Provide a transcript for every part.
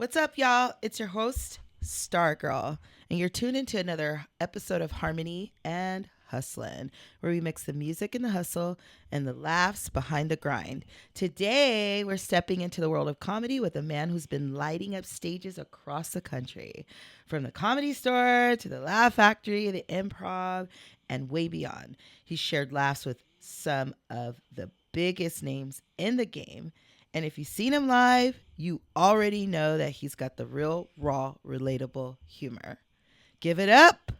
What's up, y'all? It's your host, Stargurl, and you're tuned into another episode of Harmony&Hu tlin, where we mix the music and the hustle and the laughs behind the grind. Today, we're stepping into the world of comedy with a man who's been lighting up stages across the country, from the Comedy Store to the Laugh Factory, the Improv, and way beyond. He's shared laughs with some of the biggest names in the game. And if you've seen him live, you already know that he's got the real, raw, relatable humor. Give it up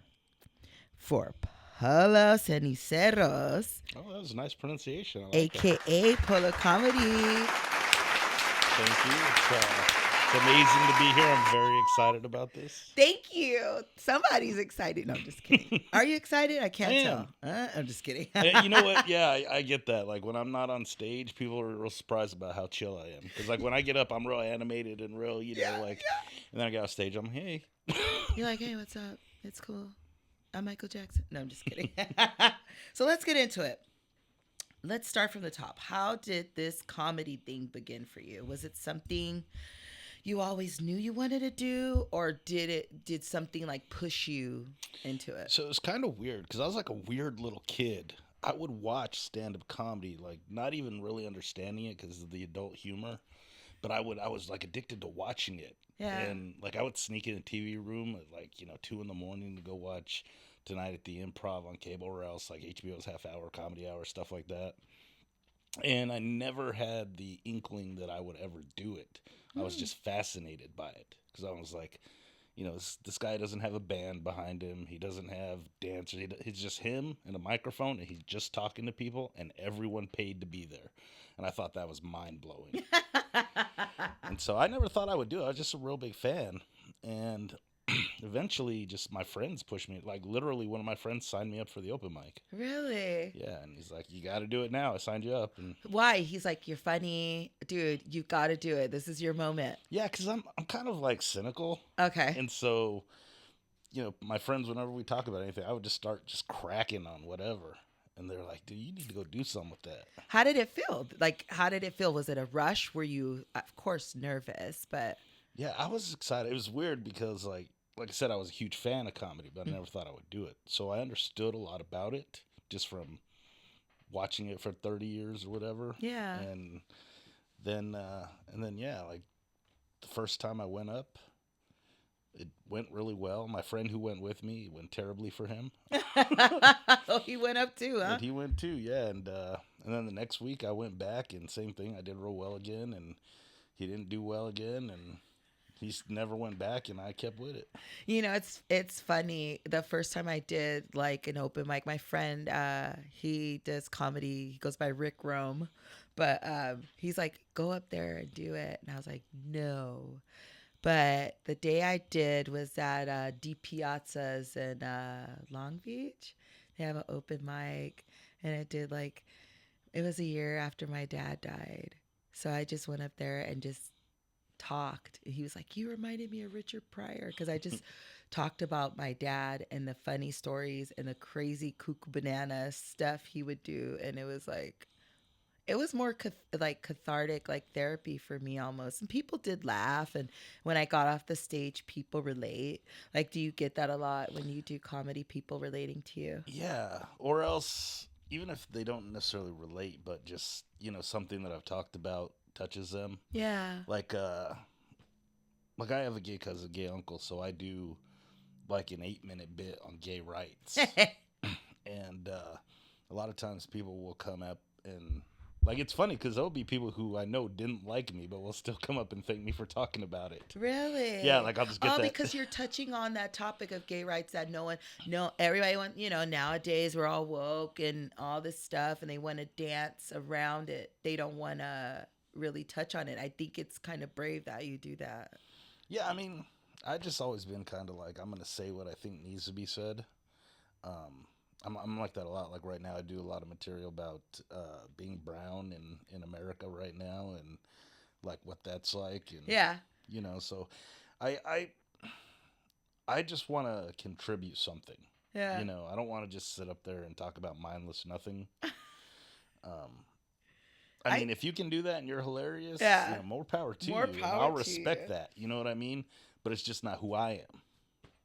for Polo Ceniseros, Oh, that was a nice pronunciation. I like a.k.a. Polo Comedy. Thank you. It's amazing to be here. I'm very excited about this. Thank you. Somebody's excited. No, I'm just kidding. Are you excited? I can't tell. I'm just kidding. You know what? Yeah, I get that. Like, when I'm not on stage, people are real surprised about how chill I am. Because, like, when I get up, I'm real animated and real, and then I get off stage, I'm, hey. You're like, hey, what's up? It's cool. I'm Michael Jackson. No, I'm just kidding. So let's get into it. Let's start from the top. How did this comedy thing begin for you? Was it something you always knew you wanted to do, or did something like push you into it? So it was kind of weird because I was like a weird little kid. I would watch stand-up comedy, like not even really understanding it because of the adult humor, but I was like addicted to watching it. Yeah. And like I would sneak in a TV room at like 2 a.m. to go watch Tonight at the Improv on cable, or else like HBO's Half Hour, Comedy Hour, stuff like that. And I never had the inkling that I would ever do it. I was just fascinated by it because I was like, this guy doesn't have a band behind him. He doesn't have dancers. He's just him and a microphone, and he's just talking to people, and everyone paid to be there. And I thought that was mind-blowing. And so I never thought I would do it. I was just a real big fan. And eventually, just my friends pushed me. Like, literally, one of my friends signed me up for the open mic. Really? Yeah, and he's like, you got to do it now. I signed you up. And Why? He's like, you're funny. Dude, you've got to do it. This is your moment. yeah, because I'm kind of, like, cynical. Okay. And so, my friends, whenever we talk about anything, I would just start just cracking on whatever. And they're like, dude, you need to go do something with that. How did it feel? Like, how did it feel? Was it a rush? Were you, of course, nervous, but... Yeah, I was excited. It was weird because, like I said, I was a huge fan of comedy, but I never thought I would do it. So I understood a lot about it just from watching it for 30 years or whatever. Yeah. And then, yeah, like the first time I went up, it went really well. My friend who went with me, it went terribly for him. Oh, he went up too, huh? And he went too, yeah. And then the next week I went back, and same thing. I did real well again, and he didn't do well again, and he never went back, and I kept with it. It's funny. The first time I did like an open mic, my friend, he does comedy. He goes by Rick Rome, but he's like, go up there and do it. And I was like, no. But the day I did was at D Piazza's in Long Beach. They have an open mic, and it was a year after my dad died. So I just went up there and just talked. He was like, you reminded me of Richard Pryor, because I just talked about my dad and the funny stories and the crazy cuckoo banana stuff he would do. And it was like, it was more cathartic, like therapy for me almost. And people did laugh. And when I got off the stage, people relate. Like, do you get that a lot when you do comedy, people relating to you? Yeah. Or else, even if they don't necessarily relate, but just, something that I've talked about touches them. Yeah. Like I have a gay cousin, gay uncle, so I do like an 8-minute bit on gay rights. And a lot of times people will come up and, like, it's funny because there'll be people who I know didn't like me, but will still come up and thank me for talking about it. Really? Yeah, like I'll just get that. Because you're touching on that topic of gay rights that everybody wants, nowadays we're all woke and all this stuff, and they want to dance around it. They don't want to really touch on it. I think it's kind of brave that you do that. Yeah, I mean, I just always been kind of like, I'm going to say what I think needs to be said. I'm like that a lot. Like right now I do a lot of material about being brown in America right now, and like what that's like. And, yeah. So I just want to contribute something. Yeah. I don't want to just sit up there and talk about mindless nothing. I mean, if you can do that and you're hilarious, Yeah. more power to More you. power I'll to respect you. that. You know what I mean? But it's just not who I am.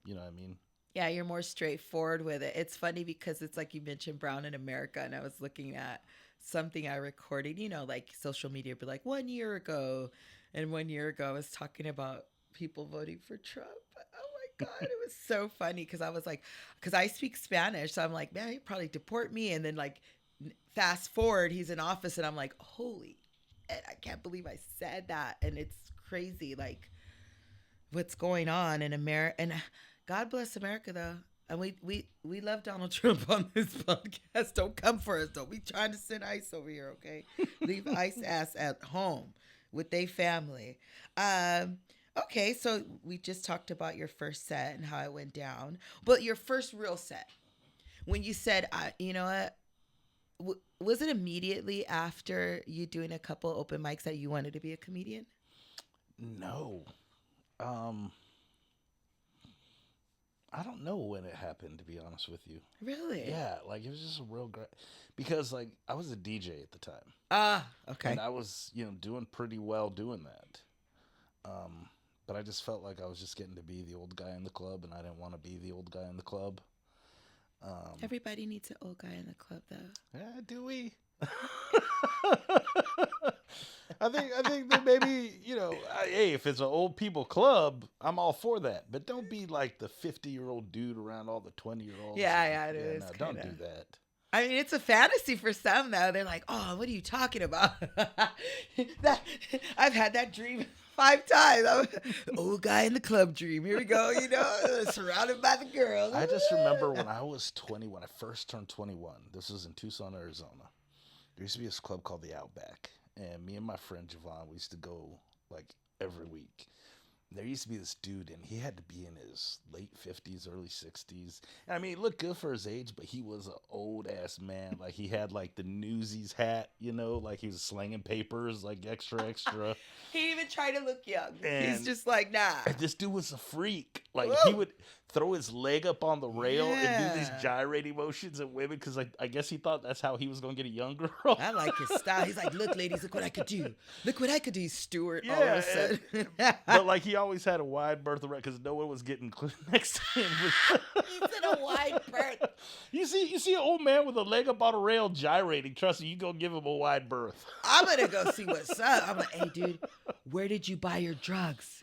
You know what I mean? Yeah, you're more straightforward with it. It's funny because it's like you mentioned Brown in America, and I was looking at something I recorded, like social media, but like 1 year ago. And 1 year ago, I was talking about people voting for Trump. Oh my God, it was so funny because I was like, because I speak Spanish. So I'm like, man, he'd probably deport me. And then, like, fast forward, he's in office, and I'm like, holy, I can't believe I said that. And it's crazy. Like, what's going on in America. And God bless America, though. And we love Donald Trump on this podcast. Don't come for us. Don't be trying to send ICE over here, okay? Leave ICE ass at home with their family. Okay, so we just talked about your first set and how it went down. But your first real set, when you said, you know what? Was it immediately after you doing a couple open mics that you wanted to be a comedian? No. I don't know when it happened, to be honest with you. Really? Yeah, like it was just a real great, because like I was a DJ at the time. Okay. And I was, doing pretty well doing that. But I just felt like I was just getting to be the old guy in the club, and I didn't want to be the old guy in the club. Everybody needs an old guy in the club, though. Yeah, do we? I think that maybe, hey, if it's an old people club, I'm all for that. But don't be like the 50-year-old dude around all the 20-year-olds. Yeah, it is. No, don't do that. I mean, it's a fantasy for some, though. They're like, oh, what are you talking about? I've had that dream 5 times. I'm old guy in the club dream. Here we go, surrounded by the girls. I just remember when I was 20, when I first turned 21. This was in Tucson, Arizona. There used to be this club called the Outback. And me and my friend Javon, we used to go like every week. There used to be this dude, and he had to be in his late 50s, early 60s. And I mean, he looked good for his age, but he was an old-ass man. Like, he had, like, the Newsies hat, like he was slanging papers, like, extra. He didn't even try to look young. And he's just like, nah. And this dude was a freak. Like, Woo! he would throw his leg up on the rail and do these gyrating motions at women, because I guess he thought that's how he was going to get a young girl. I like his style. He's like, look, ladies, look what I could do. Look what I could do, Stuart, all of a sudden. But, like, he always had a wide berth around because no one was getting next to him. He's in a wide berth. You see an old man with a leg up on a rail gyrating. Trust me, you go give him a wide berth. I'm going to go see what's up. I'm like, hey, dude, where did you buy your drugs?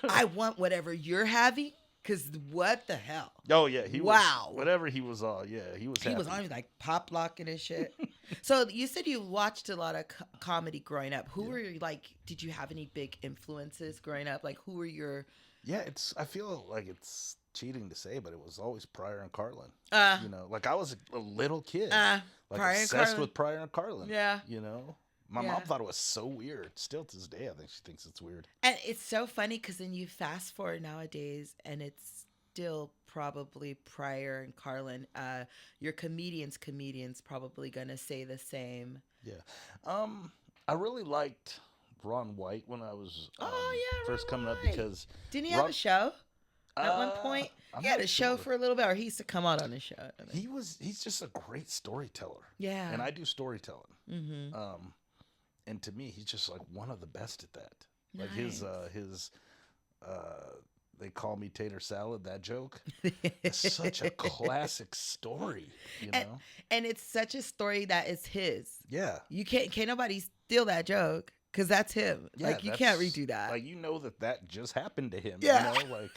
I want whatever you're having. Because what the hell? Oh, yeah. Wow. Whatever he was on, he was happy. He was on, like, pop locking and shit. So you said you watched a lot of comedy growing up. Who were, like, did you have any big influences growing up? Like, who were your... Yeah, I feel like it's cheating to say, but it was always Pryor and Carlin. Like I was a little kid. Like Pryor obsessed with Pryor and Carlin. Yeah. My mom thought it was so weird. Still to this day, I think she thinks it's weird. And it's so funny because then you fast forward nowadays and it's still probably Pryor and Carlin. Your comedians probably gonna say the same. Yeah. I really liked Ron White when I was first Ron coming up, White. because Didn't he have a show at one point? I'm He had not a show sure. for a little bit, or he used to come out on a show. He's just a great storyteller. Yeah. And I do storytelling. Mm-hmm. And to me, he's just like one of the best at that. Like Nice. his they call me tater salad, that joke. It's such a classic story, And it's such a story that is his. Yeah. You can't nobody steal that joke because that's him. Yeah, like you can't redo that. Like that just happened to him. Yeah. Like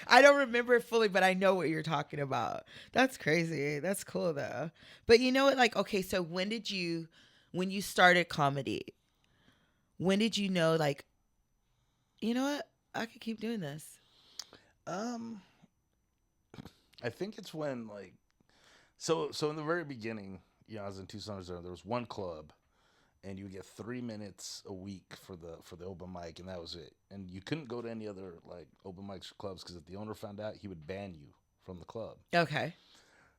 I don't remember it fully, but I know what you're talking about. That's crazy. That's cool though. But you know what? Like, okay, so when you started comedy, when did you know, like, you know what? I could keep doing this. I think it's when so in the very beginning, I was in Tucson, Arizona. There was one club, and you would get 3 minutes a week for the open mic, and that was it. And you couldn't go to any other open mics or clubs, because if the owner found out, he would ban you from the club. Okay.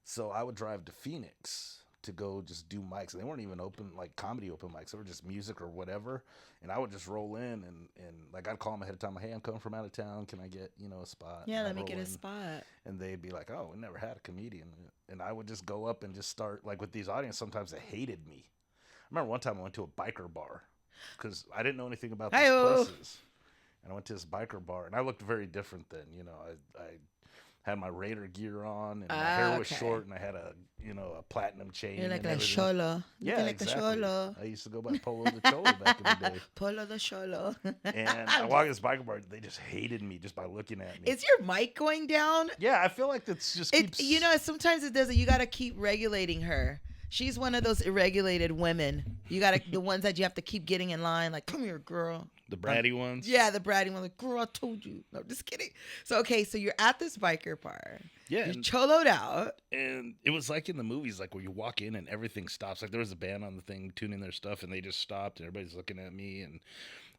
So I would drive to Phoenix to go just do mics. And they weren't even open, like comedy open mics. They were just music or whatever. And I would just roll in and like I'd call them ahead of time. Like, hey, I'm coming from out of town. Can I get, a spot? Yeah, and let me get a in, spot. And they'd be like, oh, we never had a comedian. And I would just go up and just start, like with these audience, sometimes they hated me. I remember one time I went to a biker bar because I didn't know anything about these places. And I went to this biker bar, and I looked very different then. I had my Raider gear on, and my hair was short, and I had a platinum chain. You're like and a cholo. Yeah, like exactly. A cholo. I used to go by Polo the Cholo back in the day. Polo the cholo. And I walked this biker bar. They just hated me just by looking at me. Is your mic going down? Yeah, I feel like that's just keeps... sometimes it doesn't. You got to keep regulating her. She's one of those irregulated women. You got to the ones that you have to keep getting in line. Like, come here, girl. The bratty ones? Yeah, the bratty ones. Like, girl, I told you. No, just kidding. So, okay, so you're at this biker bar. Yeah. You're choloed out. And it was like in the movies, like where you walk in and everything stops. Like there was a band on the thing tuning their stuff, and they just stopped, and everybody's looking at me. And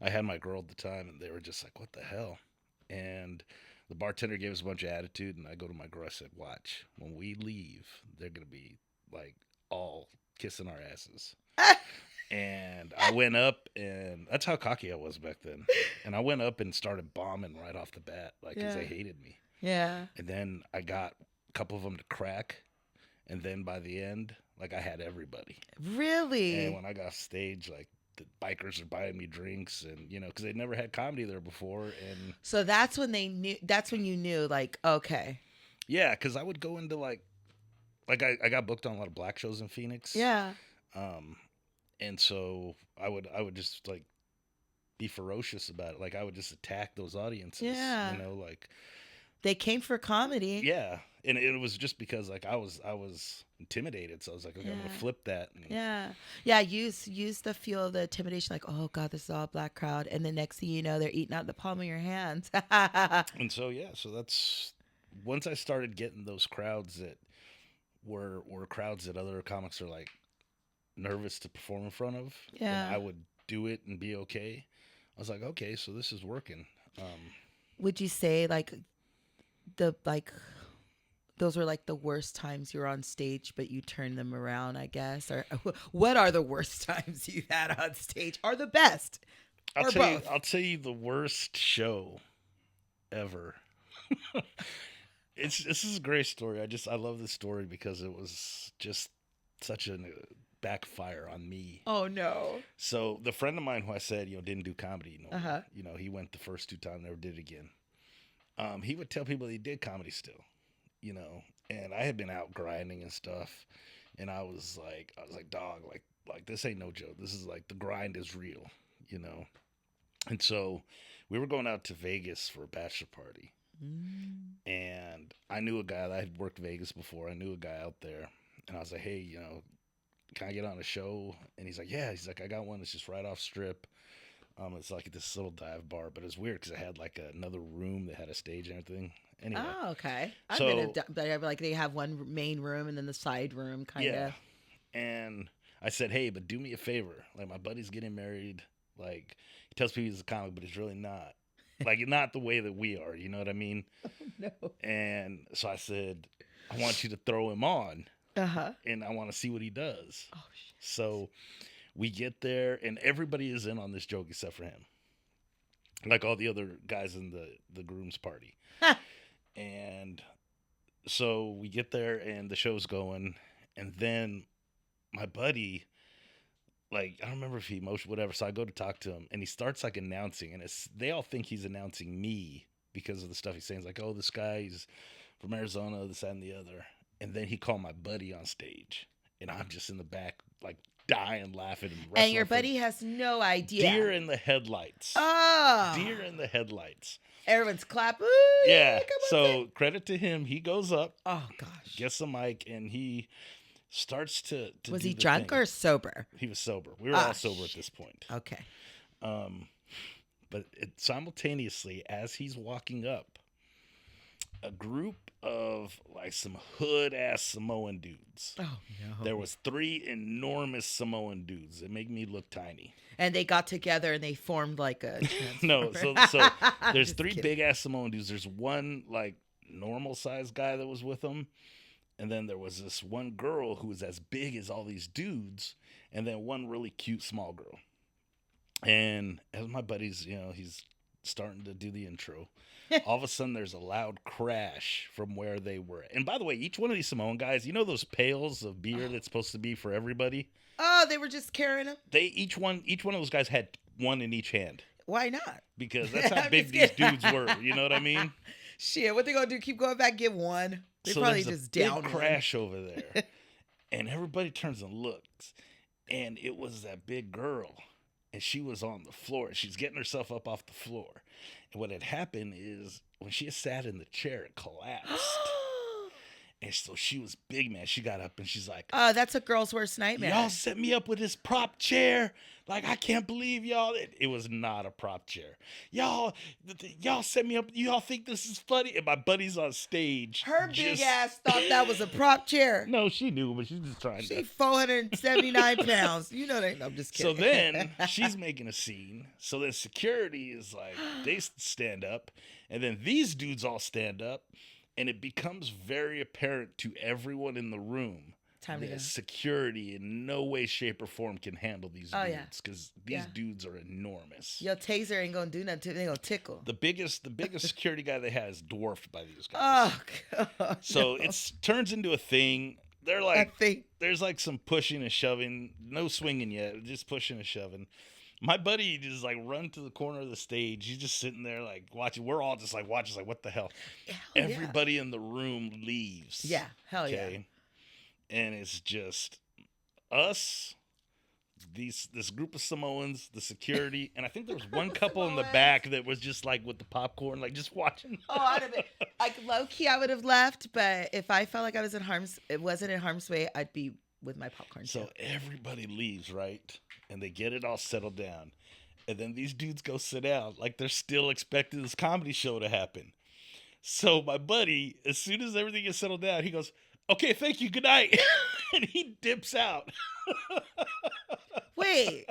I had my girl at the time, and they were just like, what the hell? And the bartender gave us a bunch of attitude, and I go to my girl. I said, watch. When we leave, they're going to be like all kissing our asses. And I went up, and that's how cocky I was back then. And I went up and started bombing right off the bat, like, because they hated me. Yeah. And then I got a couple of them to crack. And then by the end, like, I had everybody. Really? And when I got off stage, like, the bikers are buying me drinks, and, because they'd never had comedy there before. And so that's when you knew, like, okay. Yeah, because I would go into, like I got booked on a lot of black shows in Phoenix. Yeah. And so I would just like be ferocious about it. Like I would just attack those audiences. Yeah. Like they came for comedy. Yeah. And it was just because like I was intimidated. So I was like, okay, I'm gonna flip that. And... Yeah. Use the feel of the intimidation, like, oh God, this is all a black crowd. And the next thing you know, they're eating out the palm of your hands. And so so that's once I started getting those crowds that were crowds that other comics are like nervous to perform in front of. Yeah. And I would do it and be okay. I was like, okay, so this is working. Would you say like those were like the worst times you were on stage, but you turned them around, I guess? Or what are the worst times you've had on stage? Or the best? I'll tell you the worst show ever. This is a great story. I love this story because it was just such a backfire on me. Oh no. So the friend of mine who I said, didn't do comedy no more. He went the first 2 times, never did it again. He would tell people he did comedy still, and I had been out grinding and stuff, and I was like, dog, like this ain't no joke. This is like the grind is real, And so we were going out to Vegas for a bachelor party. And I knew a guy that I had worked Vegas before. I knew a guy out there, and I was like, hey, can I get on a show? And he's like, yeah. He's like, I got one that's just right off Strip. It's like this little dive bar, but it's weird because it had like another room that had a stage and everything. Anyway. Oh, okay. I've been like they have one main room and then the side room kind of. Yeah. And I said, hey, but do me a favor. Like my buddy's getting married. Like he tells people he's a comic, but he's really not. Like not the way that we are. You know what I mean? Oh, no. And so I said, I want you to throw him on. And I want to see what he does. Oh, shit. So we get there, and everybody is in on this joke except for him. Like all the other guys in the groom's party. And so we get there, and the show's going, and then my buddy, like, I don't remember if he motioned, whatever, so I go to talk to him, and he starts, like, announcing, and they all think he's announcing me because of the stuff he's saying. He's like, oh, this guy, he's from Arizona, this, that, and the other. And then he called my buddy on stage, and I'm just in the back, like, dying, laughing. And your buddy has no idea. Deer in the headlights. Oh. Deer in the headlights. Everyone's clapping. Yeah. So credit to him. He goes up. Oh, gosh. Gets the mic, and he starts to was he drunk or sober? He was sober. We were all sober at this point. Okay. But simultaneously, as he's walking up, a group of like some hood ass Samoan dudes. Oh no! There was 3 enormous Samoan dudes that make me look tiny. And they got together and they formed like a no. So there's 3 big ass Samoan dudes. There's one like normal sized guy that was with them, And then there was this one girl who was as big as all these dudes, and then one really cute small girl. And as my buddy's, he's starting to do the intro, all of a sudden there's a loud crash from where they were. And by the way, each one of these Samoan guys, those pails of beer that's supposed to be for everybody? Oh, they were just carrying them? Each one of those guys had one in each hand. Why not? Because that's how big these dudes were. You know what I mean? Shit, what they gonna do? Keep going back, get one? They so probably there's just a big down crash over there. And everybody turns and looks. And it was that big girl. And she was on the floor. She's getting herself up off the floor. And what had happened is when she sat in the chair, it collapsed. And so she was big, man. She got up and she's like, "Oh, that's a girl's worst nightmare. Y'all set me up with this prop chair. Like, I can't believe y'all." It was not a prop chair. Y'all set me up. Y'all think this is funny? And my buddy's on stage. Her big ass thought that was a prop chair. No, she knew, but she's just trying to. She's 479 pounds. You know that. No, I'm just kidding. So then she's making a scene. So then security is like, they stand up. And then these dudes all stand up. And it becomes very apparent to everyone in the room that security in no way, shape, or form can handle these dudes. Because these dudes are enormous. Your taser ain't going to do nothing. They're going to tickle. The biggest security guy they had is dwarfed by these guys. Oh, God. So it turns into a thing. They're like, there's like some pushing and shoving. No swinging yet. Just pushing and shoving. My buddy just like run to the corner of the stage. He's just sitting there like watching. We're all just like watching, like, what the hell? Everybody in the room leaves. Yeah, hell yeah. And it's just us, this group of Samoans, the security, and I think there was one couple in the back that was just like with the popcorn, like just watching. Oh, I'd have been like low key. I would have left, but if I felt like I was wasn't in harm's way, I'd be with my popcorn. So everybody leaves, right? And they get it all settled down. And then these dudes go sit down like they're still expecting this comedy show to happen. So my buddy, as soon as everything is settled down, he goes, "Okay, thank you, good night." And he dips out. Wait,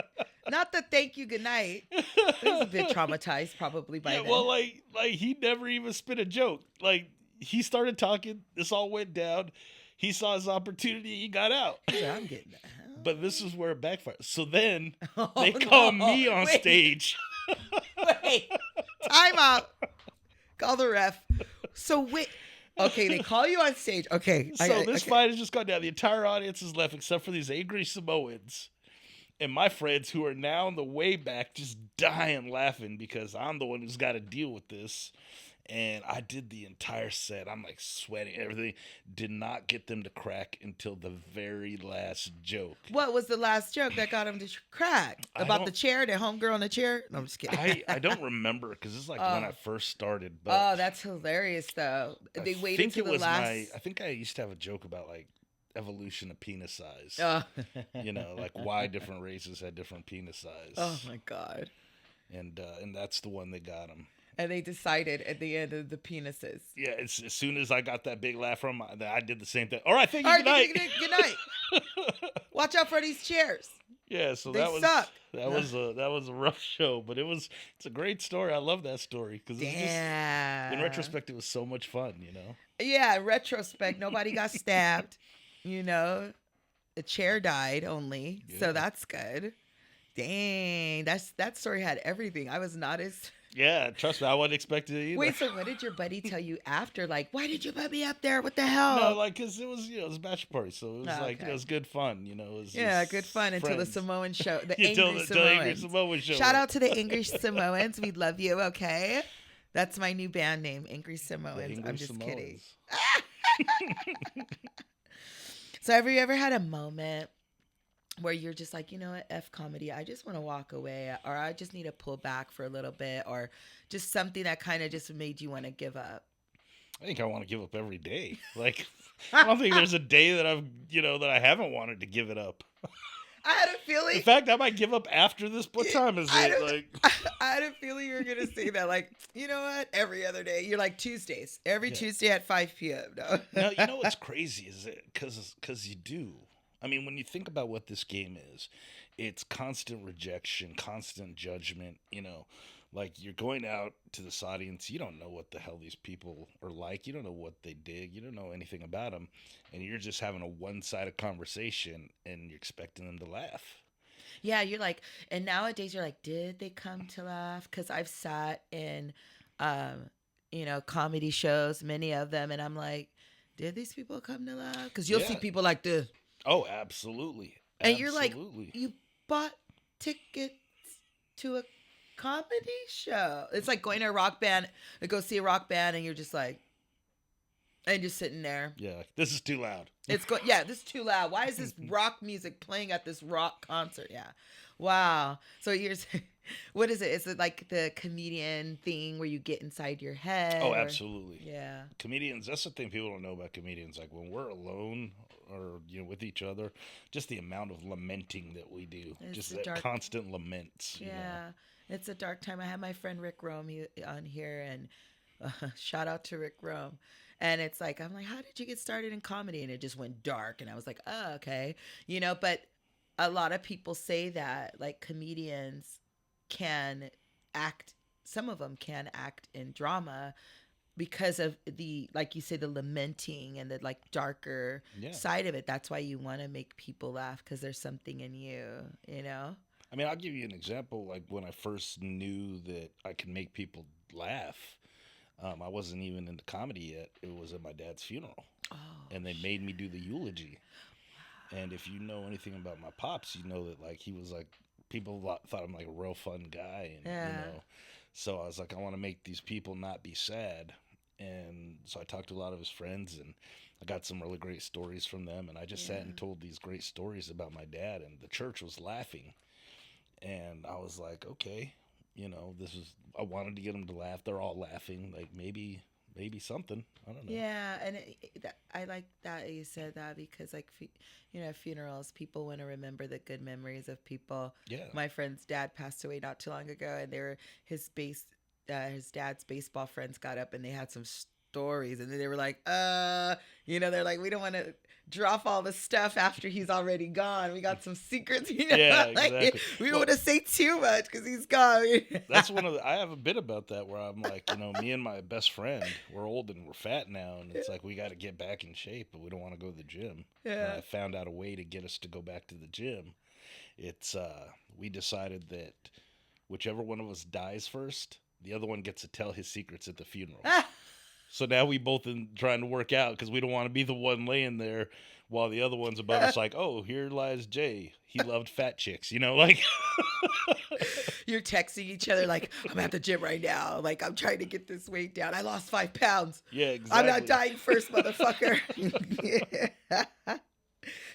not the thank you, good night. He was a bit traumatized probably by then. Well, like he never even spit a joke. Like, he started talking, this all went down. He saw his opportunity, he got out. Yeah, I'm getting that. But this is where it backfired. So then they call me on stage. Wait, time out. Call the ref. So wait. Okay, they call you on stage. Okay. So this fight has just gone down. The entire audience is left except for these angry Samoans. And my friends who are now on the way back just dying laughing because I'm the one who's got to deal with this. And I did the entire set. I'm like sweating, everything. Did not get them to crack until the very last joke. What was the last joke that got them to crack? About the chair, the homegirl on the chair? No, I'm just kidding. I don't remember because it's like when I first started. But oh, that's hilarious though. They waited to the last. I think I used to have a joke about like evolution of penis size. Oh. Like why different races had different penis size. Oh my God. And that's the one that got them. And they decided at the end of the penises. Yeah, as soon as I got that big laugh from him, I did the same thing. All right, thank you. Good night. Good night. Watch out for these chairs. Yeah, so they suck. That was a rough show, but it's a great story. I love that story because in retrospect, it was so much fun. Yeah, in retrospect, nobody got stabbed. The chair died only, so that's good. Dang, that story had everything. I was not as. Yeah, trust me, I wasn't expecting it either. Wait, so what did your buddy tell you after? Like, why did you put me up there? What the hell? No, like, because it was, it was a bachelor party, so it was it was good fun, It was good fun friends. Until the Samoan show, the angry Samoans. Show. Shout out to the Angry Samoans. We love you, okay? That's my new band name, Angry Samoans. I'm just kidding. So have you ever had a moment where you're just like, you know what, F comedy, I just want to walk away, or I just need to pull back for a little bit, or just something that kind of just made you want to give up? I think I want to give up every day. Like, I don't think there's a day that I've, that I haven't wanted to give it up. I had a feeling. In fact, I might give up after this. What time is it? Like, I had a feeling you were going to say that. Like, you know what? Every other day. You're like Tuesdays. Every Tuesday at 5 p.m. No. Now, you know what's crazy is it? Because you do. I mean, when you think about what this game is, it's constant rejection, constant judgment, Like, you're going out to this audience, you don't know what the hell these people are like. You don't know what they dig. You don't know anything about them. And you're just having a one-sided conversation, and you're expecting them to laugh. Yeah, you're like, and nowadays you're like, did they come to laugh? Because I've sat in, comedy shows, many of them, and I'm like, did these people come to laugh? Because you'll see people like this. Oh, absolutely. And you're like, you bought tickets to a comedy show. It's like going to a rock band, go see a rock band, and you're just like, and just sitting there. Yeah, this is too loud. This is too loud. Why is this rock music playing at this rock concert? Yeah. Wow. So what is it? Is it like the comedian thing where you get inside your head? Oh, absolutely. Yeah. Comedians, that's the thing people don't know about comedians. Like, when we're alone or, with each other, just the amount of lamenting that we do. Just that constant laments. Yeah. It's a dark time. I had my friend Rick Rome on here, and shout out to Rick Rome. And it's like, I'm like, how did you get started in comedy? And it just went dark. And I was like, oh, okay. But a lot of people say that, like, comedians can act, some of them can act in drama because of the, like you say, the lamenting and the, like, darker side of it. That's why you want to make people laugh, because there's something in you, I mean, I'll give you an example. Like, when I first knew that I could make people laugh, I wasn't even into comedy yet. It was at my dad's funeral. Oh, and they made me do the eulogy. Wow. And if you know anything about my pops, you know that, like, he was like, people thought I'm like a real fun guy. And, so I was like, I want to make these people not be sad. And so I talked to a lot of his friends, and I got some really great stories from them. And I just sat and told these great stories about my dad, and the church was laughing. And I was like, okay, I wanted to get them to laugh. They're all laughing. Like, maybe something. I don't know. Yeah, and I like that you said that, because, like, funerals, people want to remember the good memories of people. Yeah. My friend's dad passed away not too long ago, and his dad's baseball friends got up and they had some stories, and then they were like, they're like, we don't want to drop all the stuff after he's already gone. We got some secrets, Yeah, like, exactly. We don't want to say too much because he's gone. That's I have a bit about that where I'm like, me and my best friend, we're old and we're fat now, and it's like, we got to get back in shape, but we don't want to go to the gym. Yeah. And I found out a way to get us to go back to the gym. It's, we decided that whichever one of us dies first, the other one gets to tell his secrets at the funeral. So now we both in trying to work out, because we don't want to be the one laying there while the other one's above us like, oh, here lies Jay. He loved fat chicks, like. You're texting each other like, I'm at the gym right now. Like, I'm trying to get this weight down. I lost 5 pounds. Yeah, exactly. I'm not dying first, motherfucker.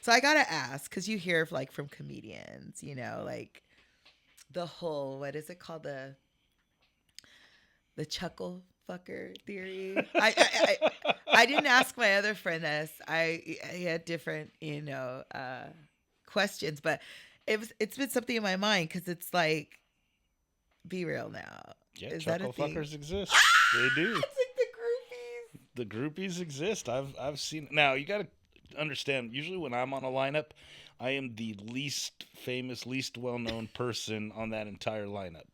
So I got to ask, because you hear like from comedians, like the whole, what is it called? The Chuckle Fkrs theory. I didn't ask my other friend this. I had different, questions, but it's been something in my mind, because it's like, be real now. Yeah, is Chuckle Fkrs exist. They do. It's like the groupies exist. I've seen. Now you got to understand. Usually when I'm on a lineup, I am the least famous, least well-known person on that entire lineup.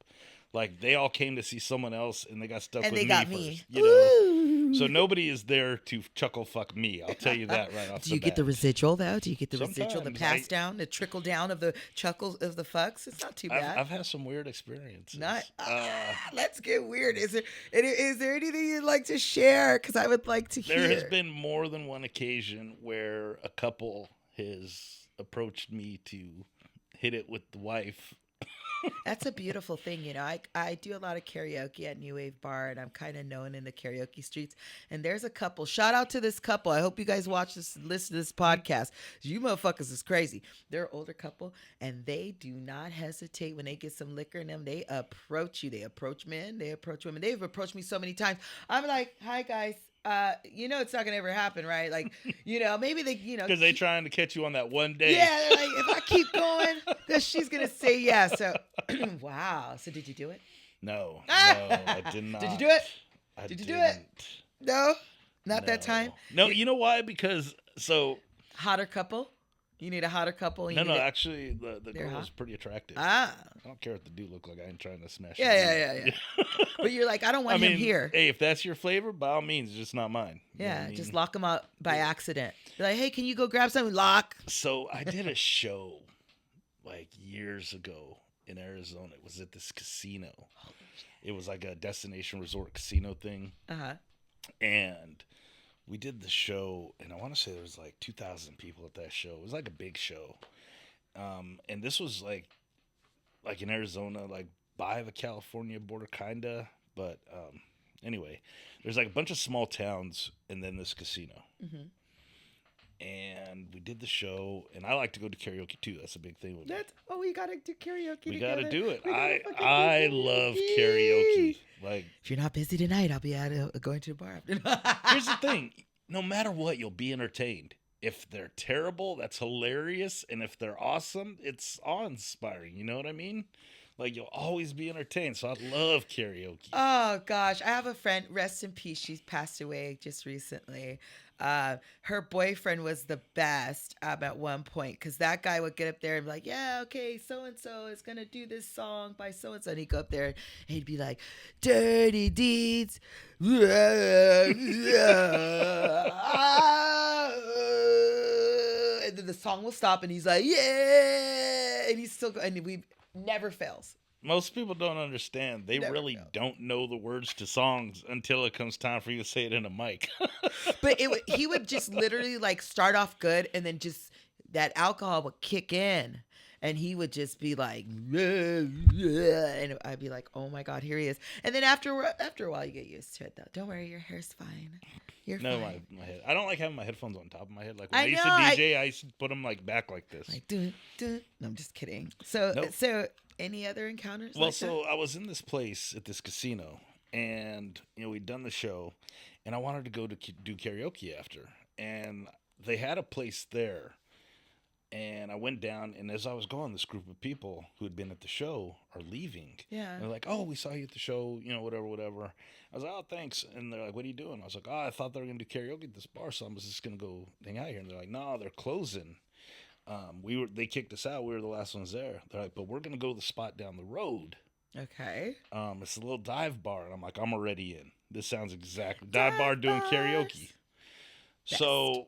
Like, they all came to see someone else, and they got stuck with me first. And they got me. So nobody is there to chuckle fuck me. I'll tell you that right off the bat. Do you get the residual, though? Do you get the residual, the pass down, the trickle down of the chuckles of the fucks? It's not too bad. I've had some weird experiences. Let's get weird. Is there anything you'd like to share? Because I would like to hear. There has been more than one occasion where a couple has approached me to hit it with the wife. That's a beautiful thing. I do a lot of karaoke at New Wave Bar, and I'm kind of known in the karaoke streets. And there's a couple. Shout out to this couple. I hope you guys watch this and listen to this podcast. You motherfuckers is crazy. They're an older couple, and they do not hesitate when they get some liquor in them. They approach you. They approach men. They approach women. They've approached me so many times. I'm like, hi, guys. It's not gonna ever happen, right? Like, maybe they, because they trying to catch you on that one day. Yeah, they're like, if I keep going, then she's gonna say yes. So, wow. So, did you do it? No, I did not. Did you do it? Did you do it? No, not that time. No, you know why? Because hotter couple. You need a hotter couple. No, actually, the They're girl hot? was pretty attractive. Ah. I don't care what the dude look like. I ain't trying to smash. Yeah. But you're like, I don't want him here. Hey, if that's your flavor, by all means, it's just not mine. You know what I mean? Just lock him out by accident. You're like, hey, can you go grab something? Lock. So I did a show like years ago in Arizona. It was at this casino. It was like a destination resort casino thing. And we did the show, and I want to say there was like 2,000 people at that show. It was like a big show. And this was like in Arizona, like by the California border, kinda. But anyway, there's like a bunch of small towns and then this casino. And we did the show, and I like to go to karaoke too. That's a big thing with me. We gotta do karaoke. We together. gotta do it. I love karaoke. Like, if you're not busy tonight, I'll be out going to the bar. Here's the thing: no matter what, you'll be entertained. If they're terrible, that's hilarious, and if they're awesome, it's awe-inspiring. You know what I mean? Like, you'll always be entertained. So I love karaoke. Oh gosh, I have a friend. Rest in peace. She's passed away just recently. Her boyfriend was the best at one point, because that guy would get up there and be like, yeah, okay, so and so is gonna do this song by so and so, and he'd go up there and he'd be like, dirty deeds. And then the song will stop and he's like, yeah, and he's still and we never fails. Most people don't understand. They really don't know the words to songs until it comes time for you to say it in a mic. But he would just literally like start off good, and then just that alcohol would kick in, and he would just be like, and I'd be like, oh my God, here he is. And then after a while, you get used to it though. Don't worry, your hair's fine. You're fine. My head. I don't like having my headphones on top of my head. Like when I used to DJ, I used to put them like back like this. Like, dun, dun. No, I'm just kidding. So any other encounters? Well, like so I was in this place at this casino, and we'd done the show, and I wanted to go to do karaoke after, and they had a place there, and I went down, and as I was going, this group of people who had been at the show are leaving. Yeah. And they're like, oh, we saw you at the show, whatever. I was like, oh, thanks. And they're like, what are you doing? I was like, oh, I thought they were going to do karaoke at this bar, so I was just going to go hang out here. And they're like, no, they're closing. They kicked us out. We were the last ones there. They're like, but we're going to go to the spot down the road. Okay. It's a little dive bar. And I'm like, I'm already in. This sounds exactly. Dive bar doing karaoke. Best. So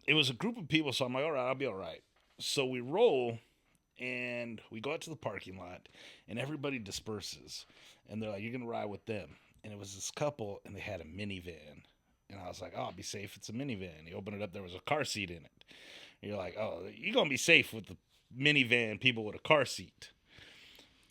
it was a group of people. So I'm like, all right, I'll be all right. So we roll, and we go out to the parking lot, and everybody disperses. And they're like, you're going to ride with them. And it was this couple, and they had a minivan. And I was like, oh, I'll be safe. It's a minivan. You open it up, there was a car seat in it. And you're like, oh, you're going to be safe with the minivan, people with a car seat.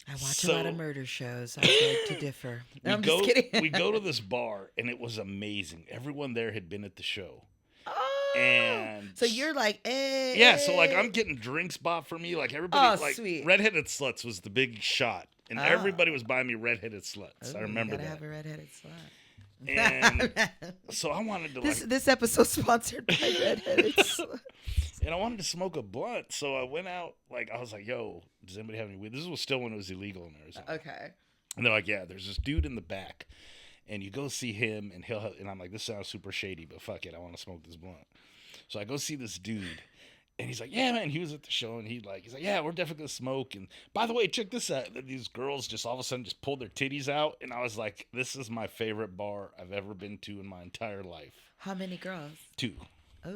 I watch a lot of murder shows. I beg to differ. No, I'm just kidding. We go to this bar, and it was amazing. Everyone there had been at the show. Oh, and so you're like, hey. Yeah, so like I'm getting drinks bought for me. Like everybody, sweet. Redheaded Sluts was the big shot. And everybody was buying me Redheaded Sluts. I remember that. You gotta have a redheaded slut. And so I wanted to this episode sponsored by Redheaded Slut. And I wanted to smoke a blunt, so I went out. Like I was like, "Yo, does anybody have any weed?" This was still when it was illegal in Arizona. Okay. And they're like, "Yeah, there's this dude in the back, and you go see him, and he'll." And I'm like, "This sounds super shady, but fuck it, I want to smoke this blunt." So I go see this dude. And he's like, yeah, man, he was at the show, and he's like, yeah, we're definitely going to smoke. And by the way, check this out. These girls just all of a sudden just pulled their titties out. And I was like, this is my favorite bar I've ever been to in my entire life. How many girls? 2. Oh.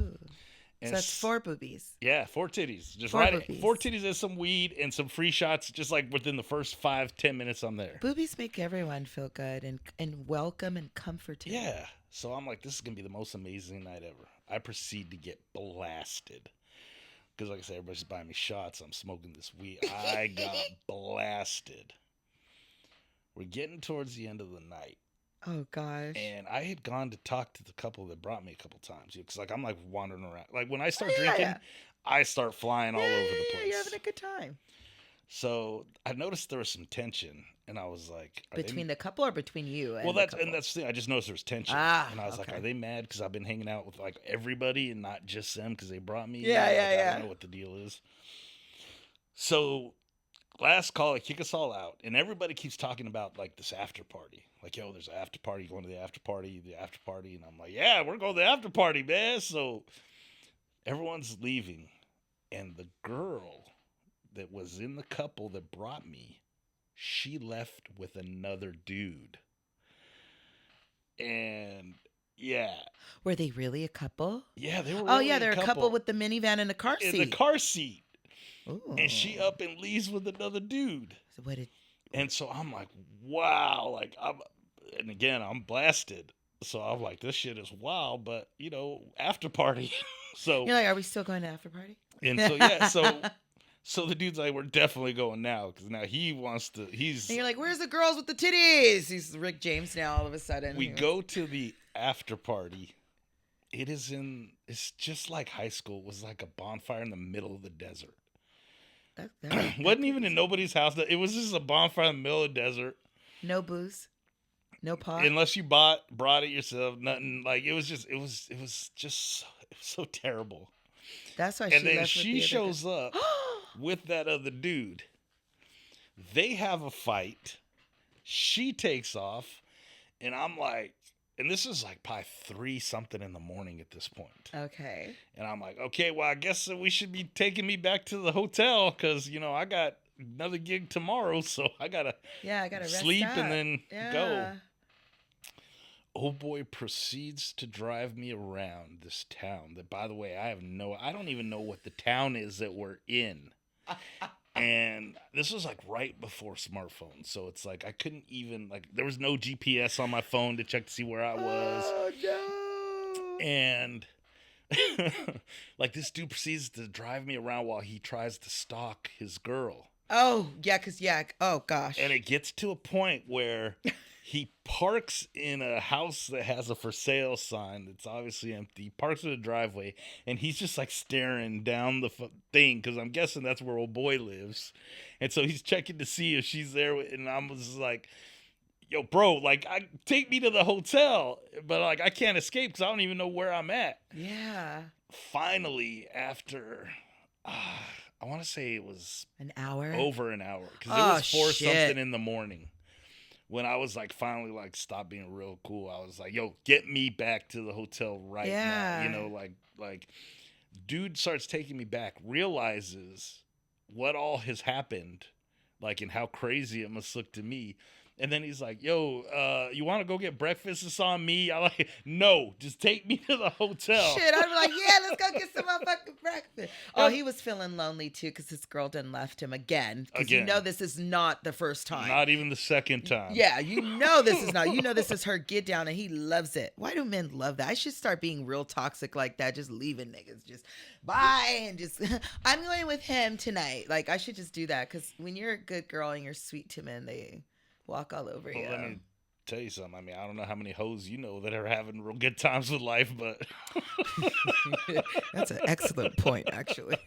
And so that's 4 boobies. Yeah, 4 titties. Just 4 boobies. 4 titties and some weed and some free shots just like within the first 5-10 minutes I'm there. Boobies make everyone feel good and welcome and comforted. Yeah. So I'm like, this is going to be the most amazing night ever. I proceed to get blasted. Because, like I said, everybody's buying me shots. I'm smoking this weed. I got blasted. We're getting towards the end of the night. Oh, gosh. And I had gone to talk to the couple that brought me a couple times. Because, like, I'm, like, wandering around. Like, when I start drinking, I start flying all over the place. You're having a good time. So I noticed there was some tension. And I was like... Between the couple or between you and that's the thing. I just noticed there was tension. And I was like, are they mad because I've been hanging out with, like, everybody and not just them because they brought me? Yeah. I don't know what the deal is. So last call, they kick us all out. And everybody keeps talking about, like, this after party. Like, yo, there's an after party, going to the after party. And I'm like, yeah, we're going to the after party, man. So everyone's leaving. And the girl that was in the couple that brought me, she left with another dude. And yeah. Were they really a couple? Yeah, they were Oh really yeah, they're a couple with the minivan and the car seat. In the car seat. Ooh. And she up and leaves with another dude. So what did... And so I'm like, wow. Like, and again, I'm blasted. So I'm like, this shit is wild, but, you know, after party. So you're like, are we still going to after party? And so, yeah, so the dude's like, we're definitely going now, because now he wants to, and you're like, where's the girls with the titties? He's Rick James now all of a sudden. We go to the after party. It's just like high school. It was like a bonfire in the middle of the desert. Wasn't even in nobody's house. It was just a bonfire in the middle of the desert. No booze. No pot. Unless you brought it yourself. Nothing. Like, it was just so terrible. That's why and then she shows up with that other dude. They have a fight. She takes off. And I'm like, and this is like probably 3-something in the morning at this point. Okay. And I'm like, okay, well, I guess we should be taking me back to the hotel, because, you know, I got another gig tomorrow. So I got to sleep and then go. Oh boy proceeds to drive me around this town that, by the way, I don't even know what the town is that we're in. And this was like right before smartphones. So it's like, I couldn't even, like, there was no GPS on my phone to check to see where I was. Oh no. And like, this dude proceeds to drive me around while he tries to stalk his girl. Oh yeah. Oh gosh. And it gets to a point where he parks in a house that has a for sale sign that's obviously empty. He parks in a driveway, and he's just like staring down the thing, because I'm guessing that's where old boy lives. And so he's checking to see if she's there, and I'm just like, yo, bro, like, take me to the hotel, but like, I can't escape because I don't even know where I'm at. Yeah. Finally, after I want to say it was an hour, over an hour, because it was 4-something in the morning. When I was like, finally, like, stop being real cool, I was like, yo, get me back to the hotel right now. You know, like, dude starts taking me back, realizes what all has happened, like, and how crazy it must look to me. And then he's like, yo, you want to go get breakfast? It's on me. I'm like, no, just take me to the hotel. Shit, I'd be like, yeah, let's go get some motherfucking breakfast. Oh, he was feeling lonely, too, because his girl done left him again. Because you know this is not the first time. Not even the second time. Yeah, you know this is not. You know this is her get down, and he loves it. Why do men love that? I should start being real toxic like that, just leaving niggas. Just bye, and just, I'm going with him tonight. Like, I should just do that, because when you're a good girl and you're sweet to men, they walk all over you. Let me tell you something. I mean, I don't know how many hoes you know that are having real good times with life, but that's an excellent point, actually.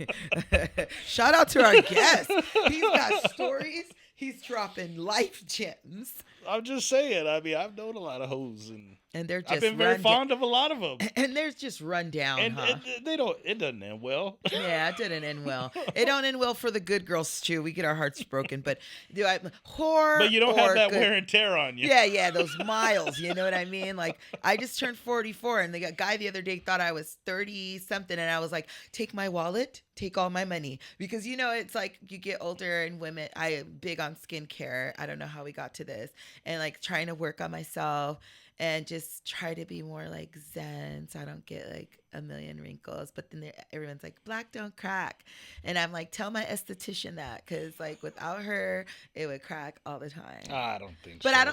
Shout out to our guest. He's got stories. He's dropping life gems. I'm just saying. I mean, I've known a lot of hoes, and they're just I've been very fond of a lot of them. And they're just run down, and it doesn't end well. Yeah, it didn't end well. It don't end well for the good girls too. We get our hearts broken, but whore. But you don't have that wear and tear on you. Yeah, those miles. You know what I mean? Like, I just turned 44, and the guy the other day thought I was 30 something, and I was like, take my wallet, take all my money, because you know it's like you get older and women. I am big on skincare. I don't know how we got to this, and like trying to work on myself. And just try to be more like zen, so I don't get like a million wrinkles. But then everyone's like, black don't crack. And I'm like, tell my esthetician that, because like without her, it would crack all the time. I don't think so. But I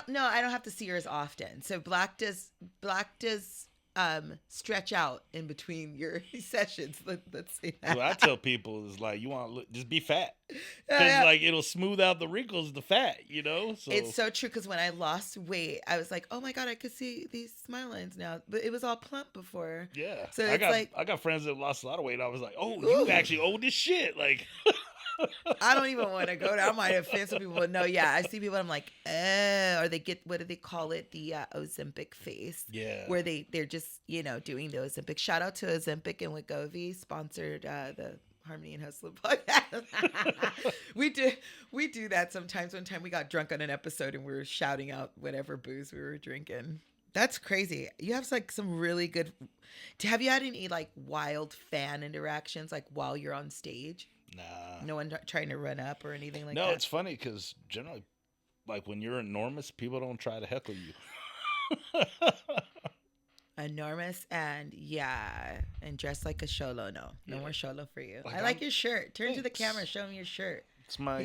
don't have to see her as often. So black does stretch out in between your sessions. Let's say that. What I tell people is like, you want to look, just be fat, because like it'll smooth out the wrinkles, the fat, you know. So it's so true, because when I lost weight, I was like, oh my god, I could see these smile lines now, but it was all plump before. Yeah, so I got friends that lost a lot of weight. I was like, oh, you actually old as shit, like. I don't even want to go there. I might offend some people. No, yeah, I see people. I'm like, or they get, what do they call it? The Ozempic face. Yeah. Where they're just, you know, doing the Ozempic. Shout out to Ozempic and Wegovy, sponsored the Harmony&Hu tlin podcast. we do that sometimes. One time we got drunk on an episode and we were shouting out whatever booze we were drinking. That's crazy. You have like some really good. Have you had any like wild fan interactions like while you're on stage? Nah. No one trying to run up or anything like No, that. it's funny because generally, like when you're enormous, people don't try to heckle you. Enormous and yeah, and dressed like a sholo. No Yeah. more sholo for you. Like I like your shirt. Turn to the Thanks. camera. Show me your shirt. It's my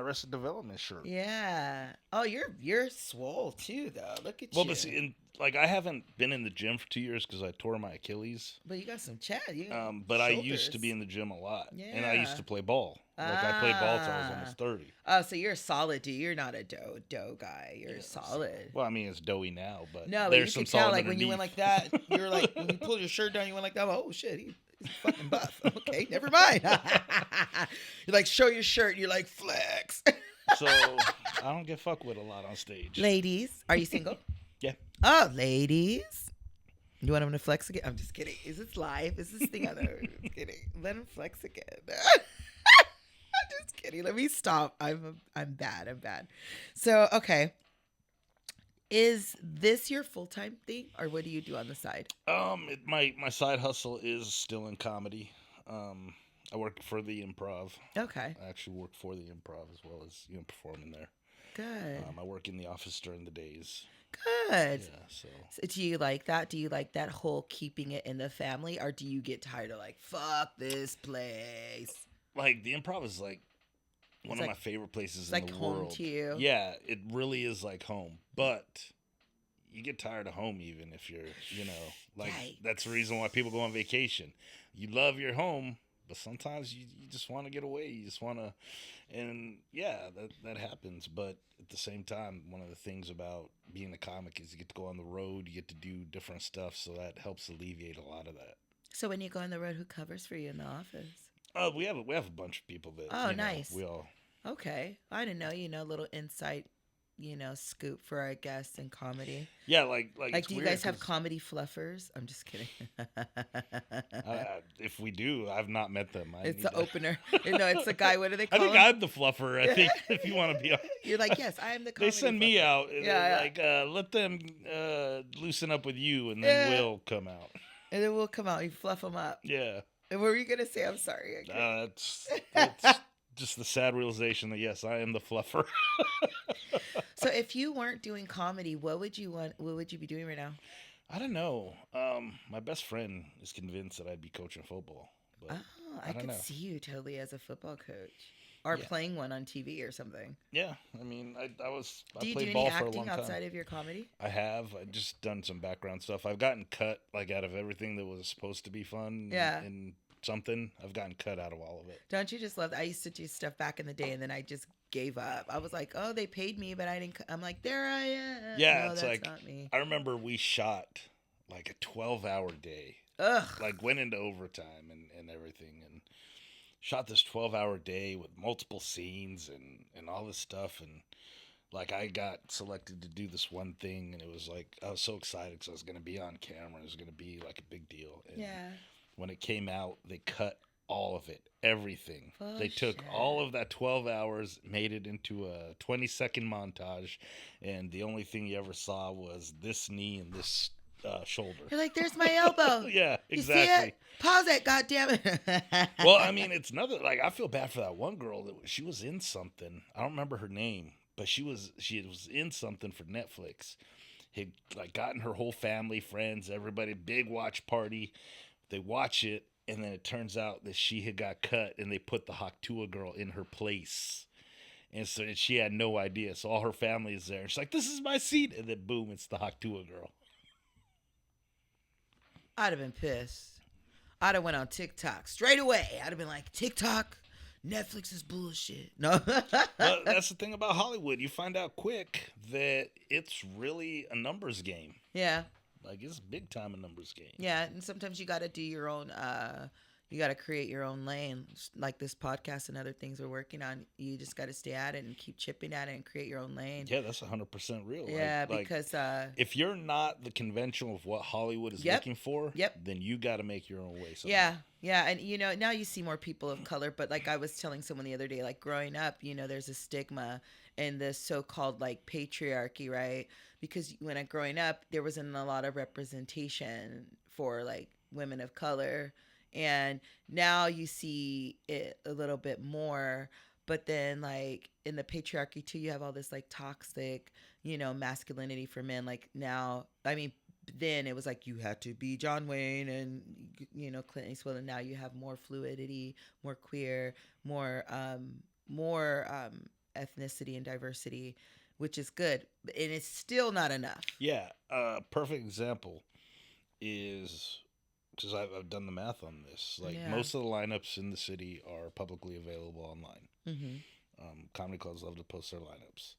Arrested Development shirt. Yeah. Oh, you're swole too, though. Look at Well, you. but see, like I haven't been in the gym for 2 years because I tore my Achilles. But you got some chat. You But I used to be in the gym a lot, and I used Yeah. to play ball. Like I played ball till I was almost 30. Oh, so you're a solid dude. You're not a dough guy. You're solid. Well, I mean it's doughy now, but No, but there's you some could tell solid like when you went underneath. like that, you're like when you pulled your shirt down, you went like that. Oh shit, he's fucking buff. Okay, never mind. You're like show your shirt. You're like flex. So I don't get fucked with a lot on stage. Ladies, are you single? Yeah. Oh, ladies. You want him to flex again? I'm just kidding. Is this live? Is this thing on there? I'm just kidding. Let him flex again. I'm just kidding. Let me stop. I'm bad. I'm bad. So, okay. Is this your full-time thing or what do you do on the side? My side hustle is still in comedy. I work for the Improv. Okay. I actually work for the Improv as well as performing there. Good. I work in the office during the days. Good. Yeah, so Do you like that? Do you like that whole keeping it in the family or do you get tired of like, fuck this place? like the Improv is like one It's of like- my favorite places It's in like the home world. to you. Yeah, it really is like home. But you get tired of home even if you're, like Yikes. that's the reason why people go on vacation. You love your home, but sometimes you just want to get away. You just want to, and yeah, that happens. But at the same time, one of the things about being a comic is you get to go on the road, you get to do different stuff, so that helps alleviate a lot of that. So when you go on the road, who covers for you in the office? We have a bunch of people that. Oh, nice. We all. Okay. I didn't know, little insight, scoop for our guests in comedy. Yeah, like it's do you weird guys have 'cause, comedy fluffers? I'm just kidding. if we do, I've not met them. It's the opener. No, it's the guy. What do they I call think him? I'm the fluffer. I think if you want to be on. You're like, yes, I am the comedy They send me fluffer. out. And Yeah, they're like, let them loosen up with you, and then Yeah. we'll come out. And then we'll come out. You fluff them up. Yeah. And what were you going to say? I'm sorry. That's just the sad realization that, yes, I am the fluffer. So if you weren't doing comedy, what would you be doing right now? I don't know. My best friend is convinced that I'd be coaching football. But Oh, I don't could know. see you totally as a football coach or Yeah. playing one on TV or something. yeah, I mean, I Do you do played any ball for a acting long time. outside of your comedy? I have. I just done some background stuff. I've gotten cut like out of everything that was supposed to be fun. Yeah. And something. I've gotten cut out of all of it. Don't you just love that? I used to do stuff back in the day and then I just gave up. I was like, oh, they paid me, but I didn't. I'm like, there I am. Yeah, no, it's that's like not me. I remember we shot like a 12-hour day. Ugh. Like went into overtime and everything and shot this 12-hour day with multiple scenes and all this stuff and like I got selected to do this one thing and it was like I was so excited because I was going to be on camera. It was going to be like a big deal. And Yeah. when it came out, they cut all of it, everything. Oh, they took shit. all of that 12 hours, made it into a 20-second montage, and the only thing you ever saw was this knee and this shoulder. You're like, there's my elbow. Yeah, You see exactly. it? Pause it, goddammit. Well, I mean, it's another, like, I feel bad for that one girl that she was in something. I don't remember her name, but she was in something for Netflix. Had like gotten her whole family, friends, everybody, big watch party. They watch it, and then it turns out that she had got cut, and they put the Haktua girl in her place. And so she had no idea. So all her family is there. And she's like, this is my seat. And then boom, it's the Haktua girl. I'd have been pissed. I'd have went on TikTok straight away. I'd have been like, TikTok, Netflix is bullshit. No. Well, that's the thing about Hollywood. You find out quick that it's really a numbers game. Yeah. Like, it's big time a numbers game. Yeah. And sometimes you got to do your own You got to create your own lane. Like this podcast and other things we're working on, you just got to stay at it and keep chipping at it and create your own lane. Yeah, that's 100% real. Yeah, because if you're not the conventional of what Hollywood is looking for, then you got to make your own way. Yeah, and now you see more people of color. But like I was telling someone the other day, like growing up, there's a stigma in this so-called like patriarchy, right? Because when I'm growing up, there wasn't a lot of representation for like women of color. And now you see it a little bit more, but then like in the patriarchy too, you have all this like toxic, masculinity for men. Like now, I mean, then it was like you had to be John Wayne and Clint Eastwood, and now you have more fluidity, more queer, more ethnicity and diversity, which is good, and it's still not enough. Yeah, perfect example is. Because I've done the math on this. Like, most of the lineups in the city are publicly available online. Mm-hmm. Comedy clubs love to post their lineups.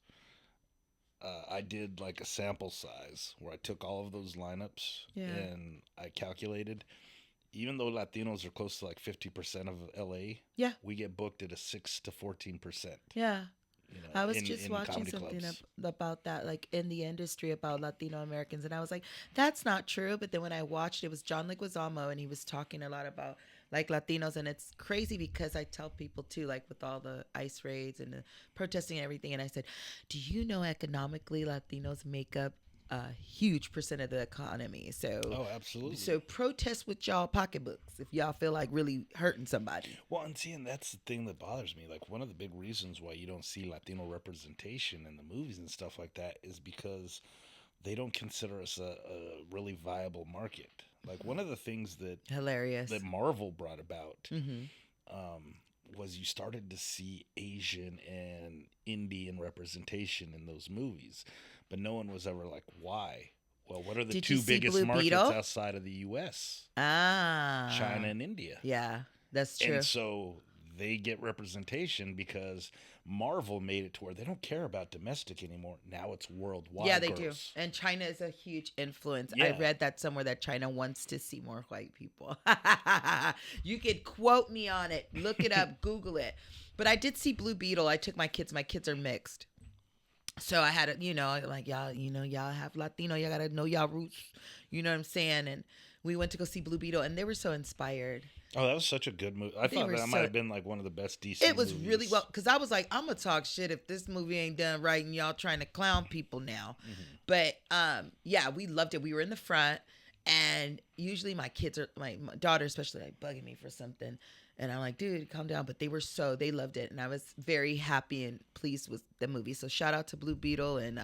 I did, like, a sample size where I took all of those lineups and I calculated, even though Latinos are close to, like, 50% of LA, we get booked at a 6 to 14%. Yeah. I was just watching something about that, like in the industry about Latino Americans, and I was like, that's not true. But then when I watched, it was John Leguizamo, and he was talking a lot about like Latinos, and it's crazy because I tell people too, like with all the ICE raids and the protesting and everything, and I said, do you know economically Latinos make up a huge percent of the economy? So absolutely. So protest with y'all pocketbooks if y'all feel like really hurting somebody. Well, and that's the thing that bothers me. Like one of the big reasons why you don't see Latino representation in the movies and stuff like that is because they don't consider us a really viable market. Like one of the things that Marvel brought about was you started to see Asian and Indian representation in those movies. But no one was ever like, why? Well, what are the two biggest markets outside of the U.S.? China and India. Yeah, that's true. And so they get representation because Marvel made it to where they don't care about domestic anymore. Now it's worldwide. Yeah, they do. And China is a huge influence. Yeah. I read that somewhere that China wants to see more white people. You could quote me on it. Look it up. Google it. But I did see Blue Beetle. I took my kids. My kids are mixed. So I had to, like y'all, y'all have Latino, y'all got to know y'all roots. You know what I'm saying? And we went to go see Blue Beetle, and they were so inspired. Oh, that was such a good movie. I thought that might have been like one of the best DC It was movies. Really well, because I was like, I'm going to talk shit if this movie ain't done right and y'all trying to clown people now. Mm-hmm. But, yeah, we loved it. We were in the front, and usually my kids are, my daughter especially, like bugging me for something. And I'm like, dude, calm down. But they loved it. And I was very happy and pleased with the movie. So shout out to Blue Beetle. And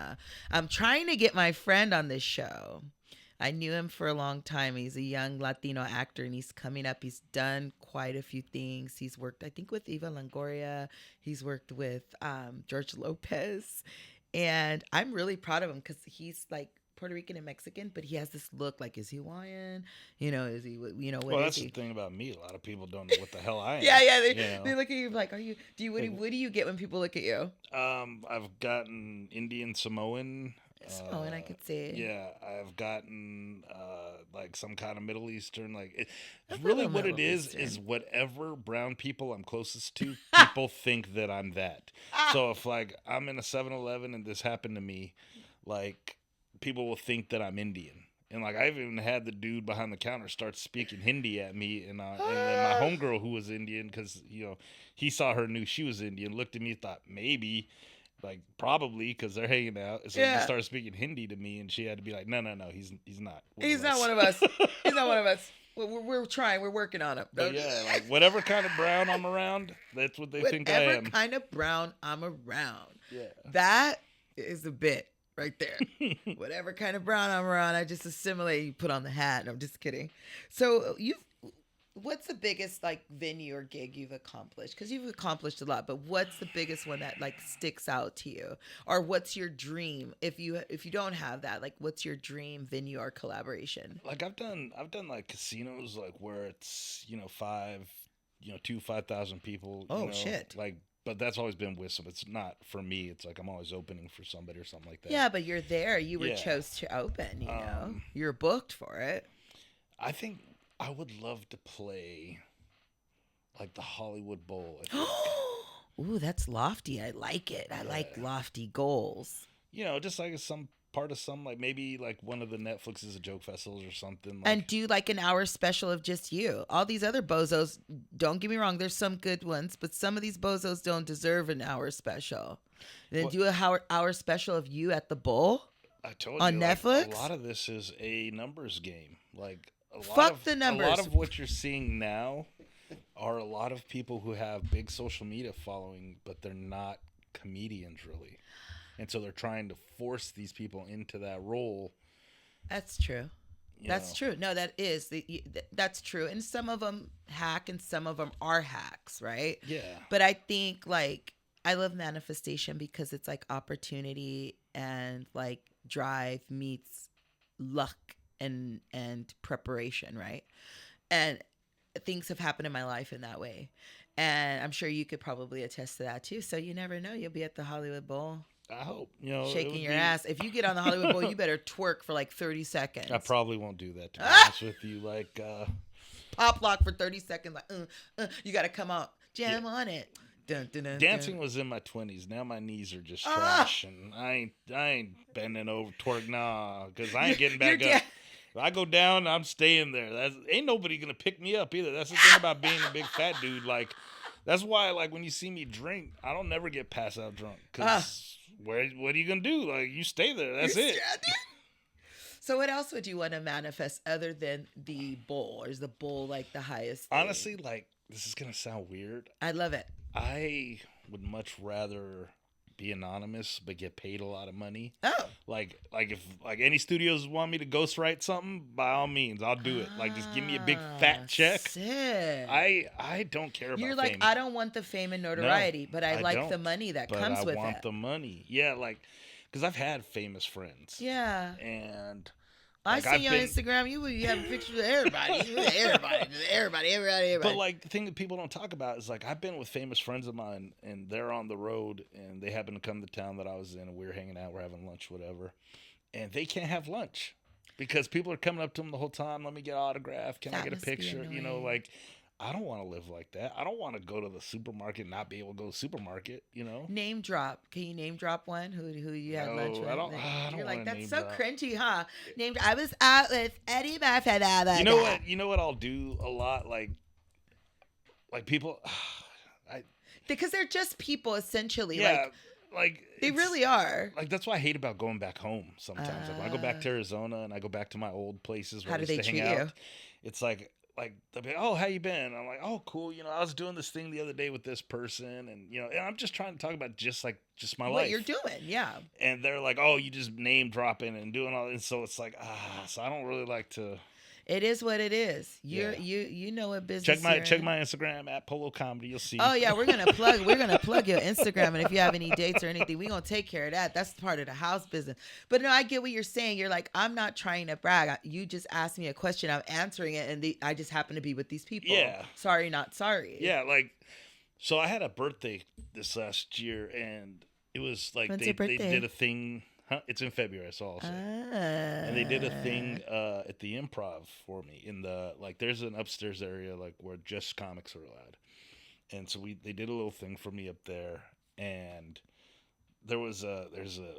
I'm trying to get my friend on this show. I knew him for a long time. He's a young Latino actor, and he's coming up. He's done quite a few things. He's worked, I think, with Eva Longoria. He's worked with George Lopez. And I'm really proud of him because he's like Puerto Rican and Mexican, but he has this look like, is he Hawaiian? Is he, what well, that's the thing about me. A lot of people don't know what the hell I am. Yeah. They look at you like, what do you get when people look at you? I've gotten Indian Samoan. Samoan, I could say. Yeah, I've gotten like some kind of Middle Eastern. Like, really what it is whatever brown people I'm closest to, people think that I'm that. So if like I'm in a 7-Eleven and this happened to me, like, people will think that I'm Indian. And like I've even had the dude behind the counter start speaking Hindi at me, and then my homegirl who was Indian, because he saw her, knew she was Indian, looked at me, thought maybe, like probably because they're hanging out, so he started speaking Hindi to me, and she had to be like, no, he's not. He's not one of us. He's not one of us. We're trying. We're working on it. But yeah, like whatever kind of brown I'm around, that's what they think I am. Whatever kind of brown I'm around. Yeah, that is a bit. Right there. Whatever kind of brown I'm around, I just assimilate. You put on the hat. No, I'm just kidding. So what's the biggest like venue or gig you've accomplished? Because you've accomplished a lot, but what's the biggest one that like sticks out to you? Or what's your dream? If you don't have that, like what's your dream venue or collaboration? Like I've done like casinos, like where it's 5,000 people. Shit. Like. But that's always been with some. It's not for me. It's like I'm always opening for somebody or something like that. Yeah, but you're there. You were chose to open, You're booked for it. I think I would love to play like the Hollywood Bowl. I think. Ooh, that's lofty. I like it. I like lofty goals. You know, just like some part of some, like maybe like one of the Netflix's joke festivals or something. Like, And do like an hour special of just you. All these other bozos, don't get me wrong, there's some good ones, but some of these bozos don't deserve an hour special. Then do a hour special of you at the bowl. I told on you, Netflix. Like, a lot of this is a numbers game. Like the numbers. A lot of what you're seeing now are a lot of people who have big social media following, but they're not comedians really. And so they're trying to force these people into that role. That's true. That's true. No, that's true. And some of them hack and some of them are hacks, right? Yeah. But I think like I love manifestation because it's like opportunity and like drive meets luck and preparation, right? And things have happened in my life in that way. And I'm sure you could probably attest to that too. So you never know. You'll be at the Hollywood Bowl. I hope, shaking your ass. If you get on the Hollywood Bowl, you better twerk for like 30 seconds. I probably won't do that, to be honest with you. Like, pop lock for 30 seconds. Like, you got to come out, jam on it. Dun, dun, dun, dancing was in my 20s. Now my knees are just trash, and I ain't bending over twerk, nah, because I ain't getting back up. If I go down, I'm staying there. Ain't nobody gonna pick me up either. That's the thing about being a big fat dude. Like, that's why, like, when you see me drink, I don't never get pass out drunk. Cause what are you gonna do? Like, you stay there. That's it. So what else would you want to manifest other than the bowl? Or is the bowl like the highest thing? Honestly, like, this is gonna sound weird. I love it. I would much rather be anonymous but get paid a lot of money. Oh. Like if like any studios want me to ghostwrite something, by all means, I'll do it. Like, just give me a big fat check. Sick. I don't care about You're like, fame. I don't want the fame and notoriety, but I like the money that comes with it. I want the money. Yeah, like, because I've had famous friends. Yeah. And I see you on Instagram. You have pictures of everybody. everybody. But like, the thing that people don't talk about is, like, I've been with famous friends of mine, and they're on the road, and they happen to come to town that I was in, and we were hanging out, we're having lunch, whatever, and they can't have lunch because people are coming up to them the whole time. Let me get an autograph. Can I get a picture? You know, like, I don't want to live like that. I don't want to go to the supermarket and not be able to go to the supermarket, you know? Name drop. Can you name drop one? Who you had lunch with? I don't You're like, that's so drop. Cringy, huh? I was out with Eddie Murphy. You know what I'll do a lot? Like people... because they're just people, essentially. Yeah, like they really are. Like, that's what I hate about going back home sometimes. Like, when I go back to Arizona and I go back to my old places where I used to hang out, it's like they'll be like, oh, how you been? I'm like, oh, cool. You know, I was doing this thing the other day with this person, and, you know, and I'm just trying to talk about just my life. What you're doing, yeah. And they're like, oh, you just name dropping and doing all this. So it's like, so I don't really like to. It is what it is. You know what business. Check my Instagram at Polo Comedy. You'll see. Oh yeah, we're gonna plug your Instagram, and if you have any dates or anything, we're gonna take care of that. That's part of the house business. But no, I get what you're saying. You're like, I'm not trying to brag. You just asked me a question. I'm answering it, and I just happen to be with these people. Yeah. Sorry, not sorry. Yeah, like, so I had a birthday this last year, and it was like they did a thing. It's in February, so I'll say. And they did a thing at the Improv for me in the, like, there's an upstairs area, like, where just comics are allowed. And so they did a little thing for me up there, and there's a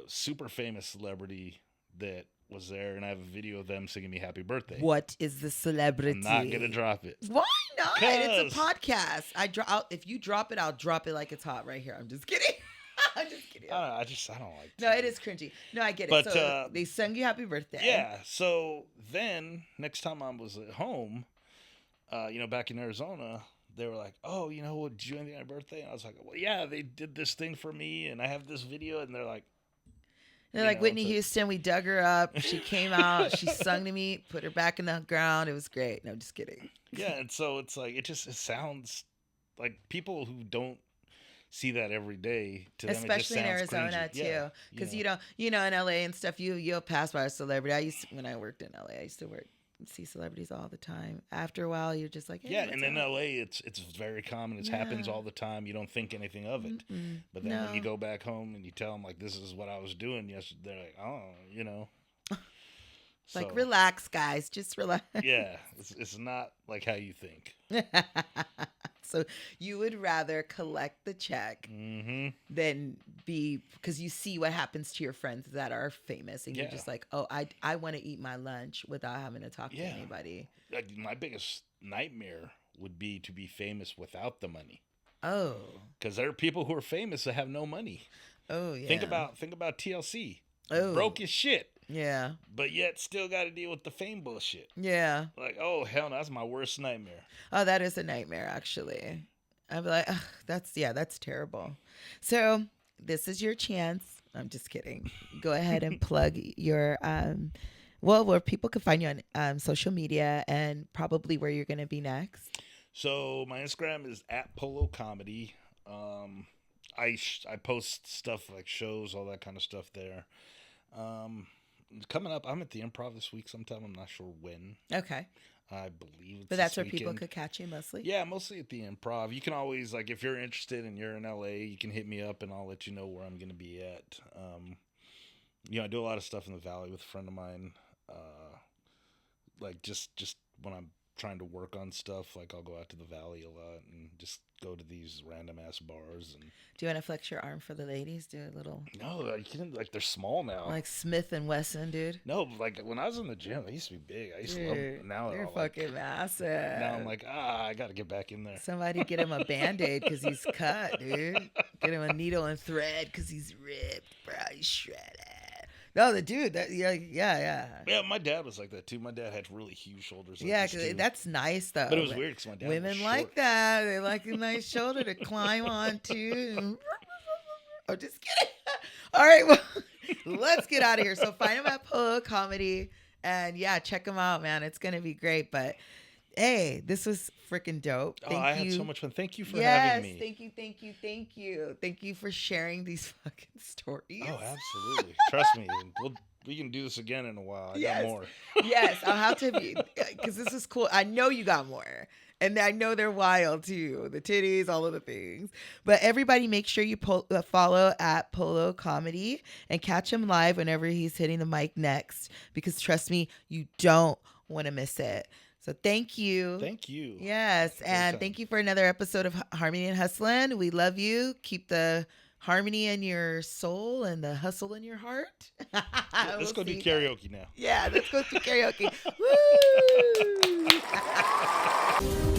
super famous celebrity that was there, and I have a video of them singing me happy birthday. What is the celebrity? I'm not gonna drop it. Why not? It's a podcast. If you drop it, I'll drop it like it's hot right here. I'm just kidding. I'm just kidding. I don't like to. No, it is cringy. No, I get it. But so they sung you happy birthday. Yeah. So then next time I was at home, back in Arizona, they were like, oh, did you do anything on your birthday? And I was like, well, yeah, they did this thing for me, and I have this video, and they're like, Whitney Houston, we dug her up. She came out. She sung to me, put her back in the ground. It was great. No, I'm just kidding. Yeah, and so it's like, it sounds like people who don't see that every day, to them, especially in Arizona cringy. too, because in LA and stuff, you'll pass by a celebrity. When I worked in LA, I used to see celebrities all the time. After a while, you're just like, hey, yeah. And in LA, it's very common. It happens all the time. You don't think anything of it. But then when you go back home and you tell them, like, this is what I was doing yesterday, they're like, oh, So, like, relax, guys. Just relax. Yeah, it's not like how you think. So you would rather collect the check than be, because you see what happens to your friends that are famous, and you're just like, oh, I want to eat my lunch without having to talk to anybody. Like, my biggest nightmare would be to be famous without the money. Oh, because there are people who are famous that have no money. Oh yeah. Think about TLC. Oh, broke as shit. Yeah. But yet still got to deal with the fame bullshit. Yeah. Like, oh hell, no, that's my worst nightmare. Oh, that is a nightmare, actually. I'd be like, ugh, that's terrible. So this is your chance. I'm just kidding. Go ahead and plug your where people can find you on social media, and probably where you're gonna be next. So my Instagram is at Polo Comedy. I post stuff like shows, all that kind of stuff there. Coming up, I'm at the Improv this week sometime. I'm not sure when. Okay. I believe it's But that's this where people weekend. could catch you mostly? Yeah, mostly at the Improv. You can always, like, if you're interested and you're in LA, you can hit me up and I'll let you know where I'm going to be at. I do a lot of stuff in the Valley with a friend of mine. Like, just when I'm trying to work on stuff, like, I'll go out to the Valley a lot and just go to these random ass bars. And do you want to flex your arm for the ladies? Do a little. No, I can't. Like, they're small now. Like Smith and Wesson, dude. No, like when I was in the gym, they used to be big. I used to love them. Now they're fucking massive. Now I'm like, I got to get back in there. Somebody get him a Band-Aid because he's cut, dude. Get him a needle and thread because he's ripped, bro. He's shredded. No, the dude, yeah. My dad was like that too. My dad had really huge shoulders. Like yeah, because that's nice though. But it was weird because my dad women was like short. that. They like a nice shoulder to climb onto. I'm just kidding. All right, well, let's get out of here. So find him at Polo Comedy, and yeah, check him out, man. It's gonna be great. But hey, this was freaking dope. Thank I you. had so much fun. Thank you for having me. Thank you. Thank you for sharing these fucking stories. Oh, absolutely. Trust me. We can do this again in a while. I got more. Yes, I'll have to be, because this is cool. I know you got more. And I know they're wild too. The titties, all of the things. But everybody make sure you follow at Polo Comedy and catch him live whenever he's hitting the mic next. Because trust me, you don't want to miss it. So thank you. Thank you. Yes. And thank you for another episode of Harmony&Hu tlin. We love you. Keep the harmony in your soul and the hustle in your heart. Let's go do karaoke now. Yeah, let's go do karaoke. Woo!